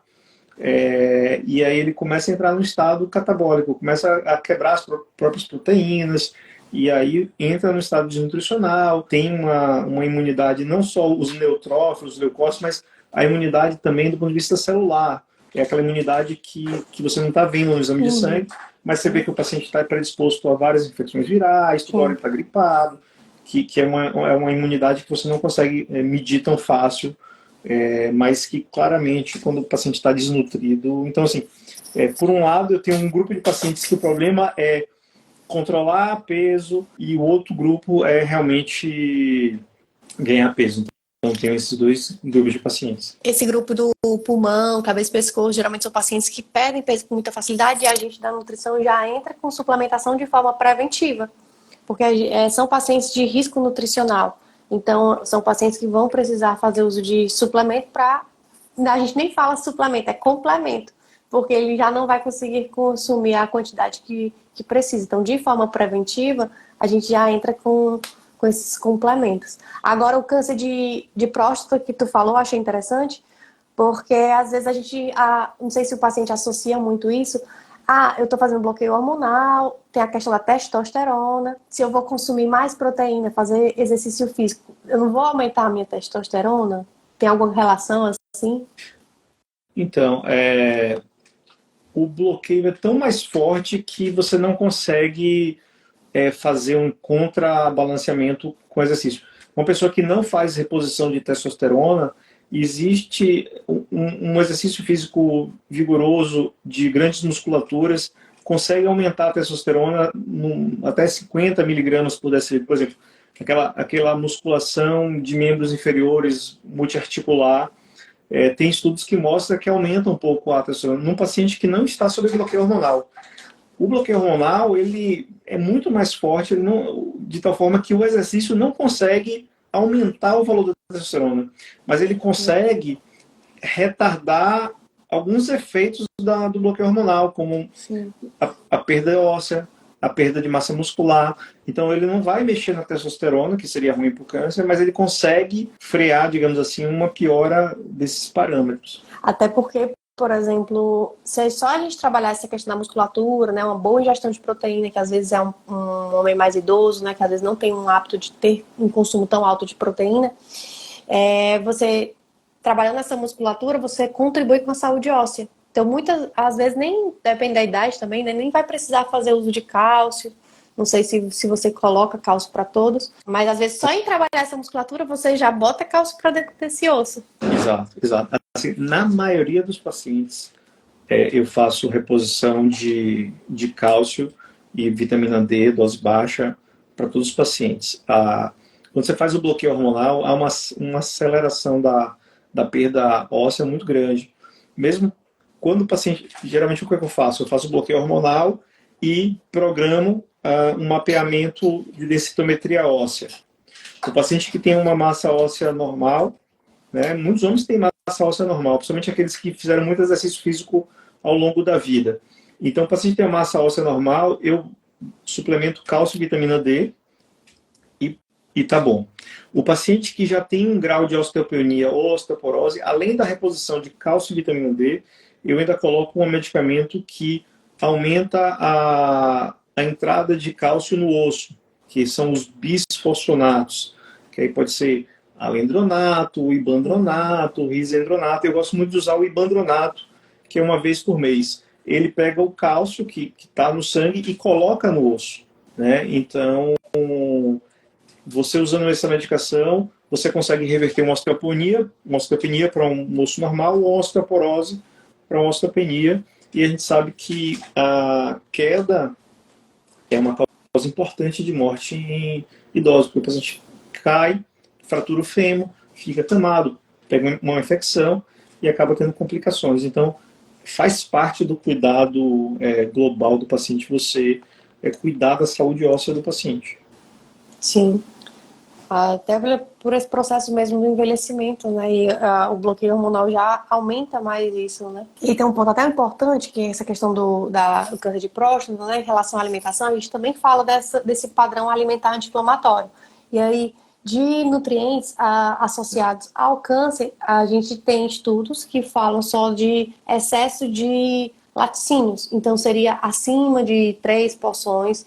e aí ele começa a entrar no estado catabólico, começa a quebrar as próprias proteínas, e aí entra no estado desnutricional, tem uma imunidade, não só os neutrófilos, os leucócitos, mas a imunidade também do ponto de vista celular. É aquela imunidade que você não está vendo no exame de sangue, mas você vê que o paciente está predisposto a várias infecções virais, toda hora ele está gripado, que é uma imunidade que você não consegue medir tão fácil, mas que claramente quando o paciente está desnutrido... Então, assim, por um lado eu tenho um grupo de pacientes que o problema é controlar peso e o outro grupo é realmente ganhar peso. Então, tenho esses dois grupos de pacientes. Esse grupo do pulmão, cabeça e pescoço, geralmente são pacientes que perdem peso com muita facilidade e a gente da nutrição já entra com suplementação de forma preventiva. porque são pacientes de risco nutricional. Então, são pacientes que vão precisar fazer uso de suplemento para... A gente nem fala suplemento, é complemento, porque ele já não vai conseguir consumir a quantidade que precisa. Então, de forma preventiva, a gente já entra com esses complementos. Agora, o câncer de próstata que tu falou, eu achei interessante, porque às vezes a gente, não sei se o paciente associa muito isso, eu estou fazendo bloqueio hormonal, tem a questão da testosterona, se eu vou consumir mais proteína, fazer exercício físico, eu não vou aumentar a minha testosterona? Tem alguma relação assim? Então, o bloqueio é tão mais forte que você não consegue fazer um contrabalanceamento com exercício. Uma pessoa que não faz reposição de testosterona, existe um exercício físico vigoroso de grandes musculaturas, consegue aumentar a testosterona até 50 miligramas por decilitro. Por exemplo, aquela musculação de membros inferiores multiarticular, tem estudos que mostram que aumenta um pouco a testosterona num paciente que não está sob bloqueio hormonal. O bloqueio hormonal ele é muito mais forte, de tal forma que o exercício não consegue aumentar o valor da testosterona, mas ele consegue retardar alguns efeitos do bloqueio hormonal, como a perda óssea, a perda de massa muscular. Então ele não vai mexer na testosterona, que seria ruim para o câncer, mas ele consegue frear, digamos assim, uma piora desses parâmetros. Até porque, por exemplo, se só a gente trabalhar essa questão da musculatura, né, uma boa ingestão de proteína, que às vezes é um homem mais idoso, né, que às vezes não tem um hábito de ter um consumo tão alto de proteína, você, trabalhando essa musculatura, você contribui com a saúde óssea. Então, às vezes, nem depende da idade também, né, nem vai precisar fazer uso de cálcio. Não sei se você coloca cálcio para todos, mas às vezes só em trabalhar essa musculatura você já bota cálcio para dentro desse osso. Exato. Assim, na maioria dos pacientes, eu faço reposição de cálcio e vitamina D, dose baixa, para todos os pacientes. Quando você faz o bloqueio hormonal, há uma aceleração da perda óssea muito grande. Mesmo quando o paciente... Geralmente, o que eu faço? Eu faço o bloqueio hormonal e programo um mapeamento de densitometria óssea. O paciente que tem uma massa óssea normal, né, muitos homens têm massa óssea normal, principalmente aqueles que fizeram muito exercício físico ao longo da vida. Então, o paciente que tem massa óssea normal, eu suplemento cálcio e vitamina D e tá bom. O paciente que já tem um grau de osteopenia ou osteoporose, além da reposição de cálcio e vitamina D, eu ainda coloco um medicamento que aumenta a entrada de cálcio no osso, que são os bisfosfonatos, que aí pode ser alendronato, ibandronato, risendronato. Eu gosto muito de usar o ibandronato, que é uma vez por mês. Ele pega o cálcio que está no sangue e coloca no osso, né? Então, você usando essa medicação, você consegue reverter uma osteopenia para um osso normal, ou uma osteoporose para uma osteopenia. E a gente sabe que a queda é uma causa importante de morte em idosos, porque o paciente cai, fratura o fêmur, fica camado, pega uma infecção e acaba tendo complicações. Então, faz parte do cuidado global do paciente você cuidar da saúde óssea do paciente. Sim. Até por esse processo mesmo do envelhecimento, né? E o bloqueio hormonal já aumenta mais isso, né? E tem um ponto até importante, que é essa questão do câncer de próstata, né? Em relação à alimentação, a gente também fala desse padrão alimentar anti-inflamatório. E aí, de nutrientes associados ao câncer, a gente tem estudos que falam só de excesso de laticínios. Então, seria acima de 3 porções.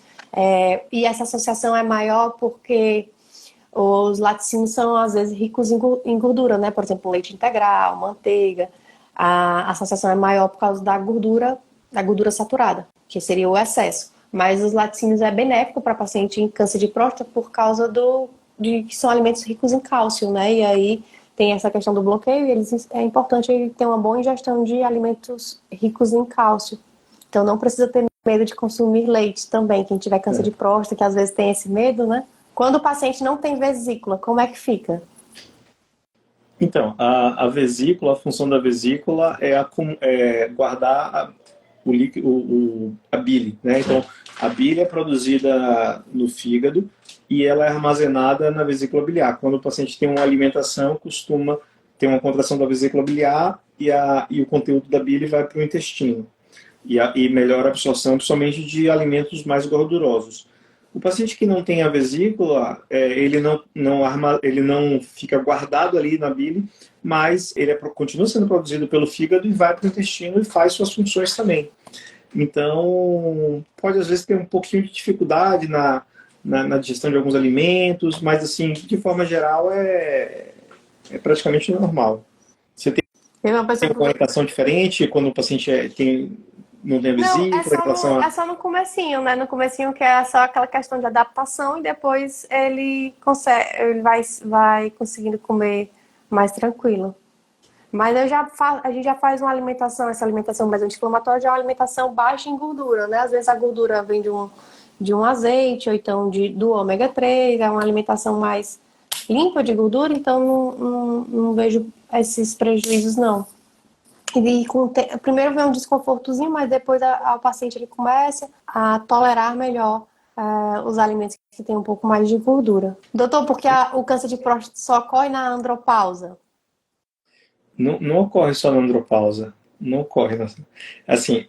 E essa associação é maior porque os laticínios são, às vezes, ricos em gordura, né? Por exemplo, leite integral, manteiga. A associação é maior por causa da gordura saturada, que seria o excesso. Mas os laticínios é benéfico para paciente em câncer de próstata por causa de que são alimentos ricos em cálcio, né? E aí tem essa questão do bloqueio, e é importante ter uma boa ingestão de alimentos ricos em cálcio. Então não precisa ter medo de consumir leite também, quem tiver câncer de próstata, que às vezes tem esse medo, né? Quando o paciente não tem vesícula, como é que fica? Então, a vesícula, a função da vesícula é guardar a bile, né? Então, a bile é produzida no fígado e ela é armazenada na vesícula biliar. Quando o paciente tem uma alimentação, costuma ter uma contração da vesícula biliar e o conteúdo da bile vai para o intestino. E melhora a absorção, principalmente de alimentos mais gordurosos. O paciente que não tem a vesícula, ele não fica guardado ali na bile, mas ele continua sendo produzido pelo fígado e vai para o intestino e faz suas funções também. Então, pode às vezes ter um pouquinho de dificuldade na digestão de alguns alimentos, mas assim, de forma geral, é praticamente normal. Você tem uma orientação diferente quando o paciente não tem a vesícula? É só no comecinho, né? No comecinho que é só aquela questão de adaptação e depois ele vai conseguindo comer mais tranquilo. Mas a gente já faz essa alimentação mais anti-inflamatória, é uma alimentação baixa em gordura, né? Às vezes a gordura vem de um azeite, ou então do ômega 3, é uma alimentação mais limpa de gordura, então não vejo esses prejuízos, não. E primeiro vem um desconfortozinho, mas depois o paciente ele começa a tolerar melhor os alimentos que têm um pouco mais de gordura. Doutor, porque o câncer de próstata só ocorre na andropausa? Não ocorre só na andropausa. Não ocorre. Assim,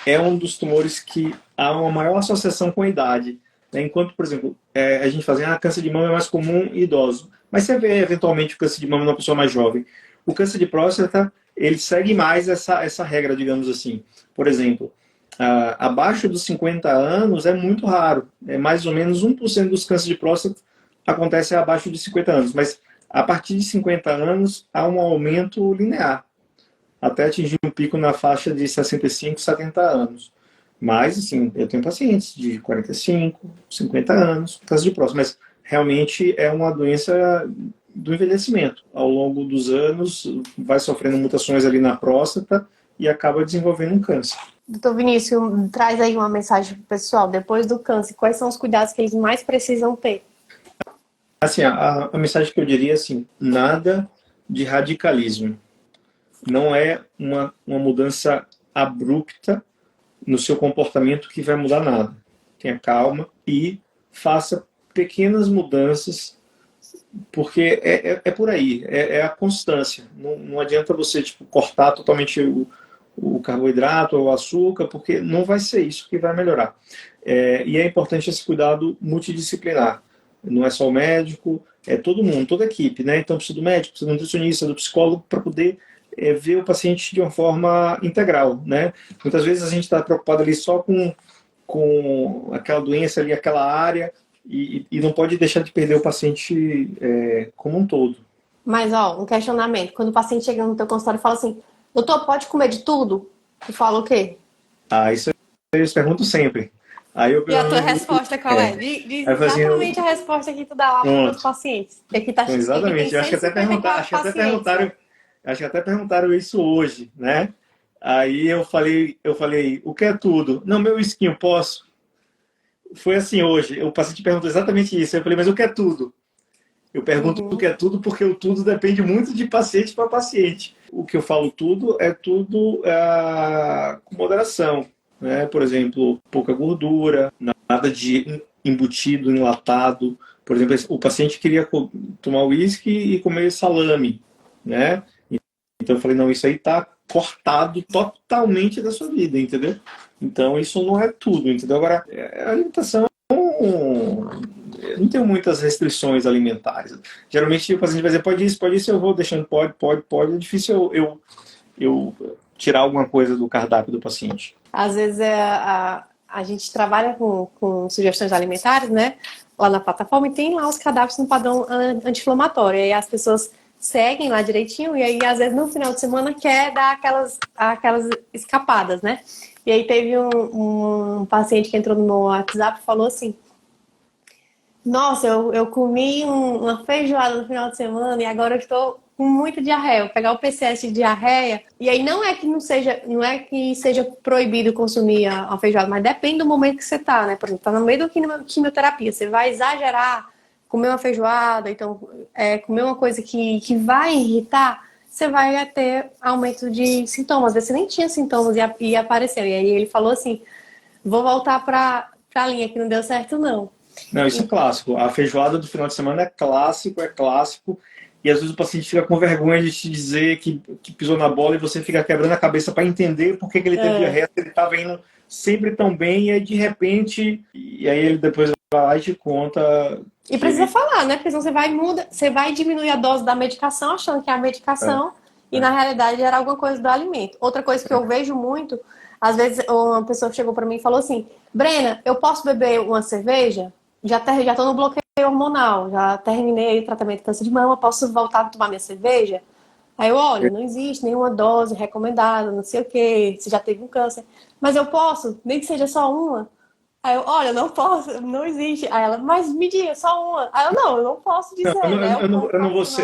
é um dos tumores que há uma maior associação com a idade. Né? Enquanto, por exemplo, a gente fazia câncer de mama é mais comum em idoso. Mas você vê, eventualmente, o câncer de mama numa pessoa mais jovem. O câncer de próstata, ele segue mais essa regra, digamos assim. Por exemplo, abaixo dos 50 anos é muito raro. É mais ou menos 1% dos cânceres de próstata acontece abaixo de 50 anos. Mas a partir de 50 anos há um aumento linear, até atingir um pico na faixa de 65, 70 anos. Mas, assim, eu tenho pacientes de 45, 50 anos com câncer de próstata, mas realmente é uma doença do envelhecimento. Ao longo dos anos, vai sofrendo mutações ali na próstata e acaba desenvolvendo um câncer. Doutor Vinícius, traz aí uma mensagem pro pessoal. Depois do câncer, quais são os cuidados que eles mais precisam ter? Assim, a mensagem que eu diria é assim, nada de radicalismo. Não é uma mudança abrupta no seu comportamento que vai mudar nada. Tenha calma e faça pequenas mudanças, porque é por aí, é a constância. Não adianta você cortar totalmente o carboidrato ou o açúcar, porque não vai ser isso que vai melhorar. E é importante esse cuidado multidisciplinar. Não é só o médico, é todo mundo, toda a equipe, né? Então precisa do médico, precisa do nutricionista, do psicólogo para poder ver o paciente de uma forma integral, né? Muitas vezes a gente está preocupado ali só com aquela doença ali, aquela área, e não pode deixar de perder o paciente como um todo. Mas, um questionamento. Quando o paciente chega no teu consultório e fala assim, doutor, pode comer de tudo? Tu fala o quê? Isso eu pergunto sempre. E a tua resposta qual é? Diz exatamente a resposta que tu dá lá para os pacientes. Exatamente. Acho que até perguntaram isso hoje, né? Aí eu falei, o que é tudo? Não, meu esquinho, posso? Foi assim hoje. O paciente perguntou exatamente isso. Eu falei, mas o que é tudo? Eu pergunto o que é tudo porque o tudo depende muito de paciente para paciente. O que eu falo tudo é tudo com moderação. Né? Por exemplo, pouca gordura, nada de embutido, enlatado. Por exemplo, o paciente queria tomar uísque e comer salame, né? Então eu falei, não, isso aí está cortado totalmente da sua vida, entendeu? Então isso não é tudo, entendeu? Agora, a alimentação, não tem muitas restrições alimentares. Geralmente o paciente vai dizer, pode isso, eu vou deixando, pode. É difícil eu tirar alguma coisa do cardápio do paciente. Às vezes a gente trabalha com sugestões alimentares, né? Lá na plataforma e tem lá os cardápios no padrão anti-inflamatório. E aí as pessoas seguem lá direitinho e aí às vezes no final de semana quer dar aquelas escapadas, né? E aí teve um paciente que entrou no meu WhatsApp e falou assim, nossa, eu comi uma feijoada no final de semana e agora eu estou com muita diarreia. Eu vou pegar o PCS de diarreia. E aí não é que seja proibido consumir a feijoada, mas depende do momento que você tá, né? Por exemplo, tá no meio da quimioterapia. Você vai exagerar, comer uma feijoada, então comer uma coisa que vai irritar. você vai ter aumento de sintomas. Às vezes você nem tinha sintomas e apareceu. E aí ele falou assim, vou voltar pra linha que não deu certo, não. Não, isso é clássico. A feijoada do final de semana é clássico, é clássico. E às vezes o paciente fica com vergonha de te dizer que pisou na bola e você fica quebrando a cabeça para entender por que ele teve diarreia, ele estava indo sempre tão bem, e aí de repente, e aí ele depois vai lá e te conta. E precisa falar, né? Porque senão você vai diminuir a dose da medicação, achando que é a medicação, e na realidade era alguma coisa do alimento. Outra coisa que eu vejo muito, às vezes uma pessoa chegou para mim e falou assim, Brena, eu posso beber uma cerveja? Já tô no bloqueio hormonal, já terminei o tratamento de câncer de mama, posso voltar a tomar minha cerveja? Aí eu, olha, não existe nenhuma dose recomendada, não sei o que, você já teve um câncer. Mas eu posso, nem que seja só uma. Aí eu, olha, não posso, não existe. Aí ela, mas me diga, só uma. Aí eu não posso dizer, né? Eu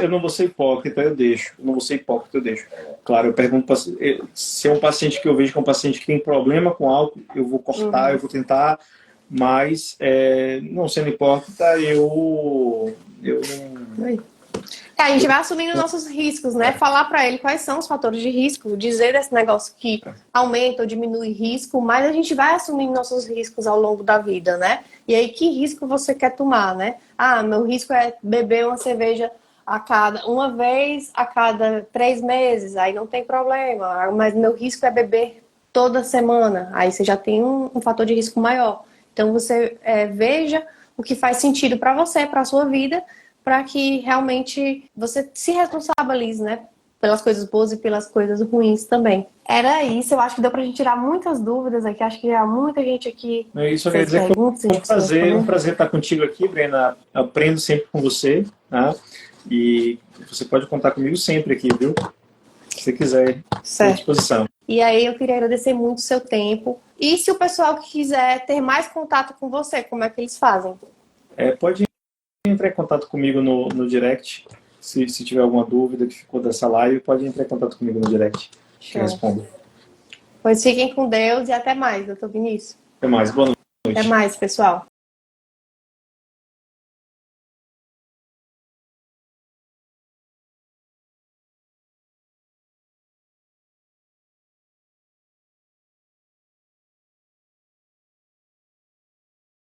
não vou ser hipócrita, eu deixo. Eu não vou ser hipócrita, eu deixo. Claro, eu pergunto se é um paciente que eu vejo que é um paciente que tem problema com álcool, eu vou cortar, eu vou tentar, mas não sendo hipócrita, eu não... A gente vai assumindo nossos riscos, né? Falar para ele quais são os fatores de risco, dizer esse negócio que aumenta ou diminui risco, mas a gente vai assumindo nossos riscos ao longo da vida, né? E aí, que risco você quer tomar, né? Ah, meu risco é beber uma cerveja uma vez a cada 3 meses, aí não tem problema. Mas meu risco é beber toda semana, aí você já tem um fator de risco maior. Então, você veja o que faz sentido para você, para a sua vida, para que realmente você se responsabilize, né? Pelas coisas boas e pelas coisas ruins também. Era isso, eu acho que deu pra gente tirar muitas dúvidas aqui, acho que há muita gente aqui... Isso quer dizer que foi um prazer estar contigo aqui, Brena. Aprendo sempre com você, tá? E você pode contar comigo sempre aqui, viu? Se você quiser, à disposição. E aí eu queria agradecer muito o seu tempo. E se o pessoal quiser ter mais contato com você, como é que eles fazem? Pode entrar em contato comigo no direct. Se tiver alguma dúvida que ficou dessa live, pode entrar em contato comigo no direct. Que eu respondo. Pois fiquem com Deus e até mais, doutor Vinícius. Até mais, boa noite. Até mais, pessoal.